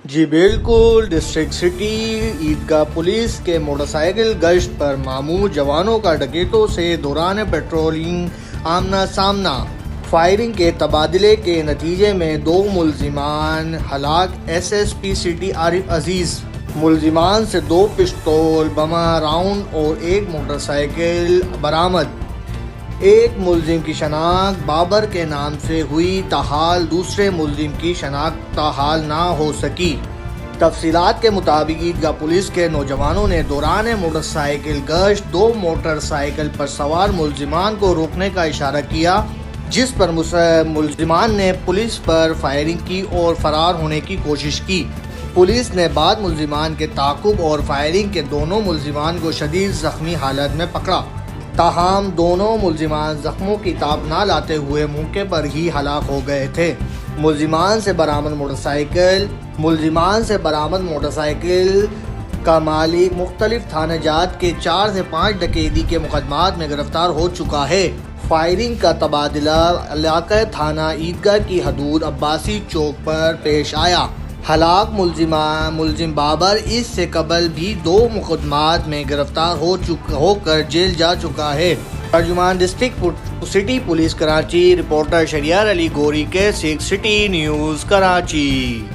जी बिल्कुल, district city ईदगाह police के motorcycle गश्त पर मामूर जवानों का डकैतों से दौरान पेट्रोलिंग आमना सामना। फायरिंग के तबादले के नतीजे में 2 मुल्जिमान हलाक। SSP सिटी आरिफ अजीज मुल्जिमान से 2 पिस्तौल, बमा राउंड और 1 मोटरसाइकिल बरामद। एक मुल्जिम की शनाख्त बाबर के नाम से हुई, ताहाल दूसरे मुल्जिम की शनाख्त ताहाल ना हो सकी। तफसीलात के मुताबिक ईदगाह पुलिस के नौजवानों ने दौरान मोटरसाइकिल गश्त 2 मोटरसाइकिल पर सवार मुल्जिमान को रोकने का इशारा किया, जिस पर मुल्जिमान ने पुलिस पर फायरिंग की और फरार होने की कोशिश की। पुलिस ने बाद मुल्जिमान के ताक़ुब और फायरिंग के दोनों मुल्जिमान को शदीद ज़ख्मी हालत में पकड़ा। ताहम दोनों मुल्जिमान ज़ख्मों की ताब ना लाते हुए मौके पर ही हलाक हो गए थे। मुल्जिमान से बरामद मोटरसाइकिल का मालिक मुख्तलिफ थाने जात के 4 से 5 डकैती के मुकदमात में गिरफ्तार हो चुका है। फायरिंग का तबादला इलाका थाना ईदगाह की हदूद अब्बासी चौक पर पेश आया। हलाक मुल्जिम बाबर इससे कबल भी 2 मुकदमात में गिरफ्तार होकर जेल जा चुका है। तर्जुमान district city police Karachi, reporter Shariyar Ali Gori के 6 सिटी न्यूज़ कराची।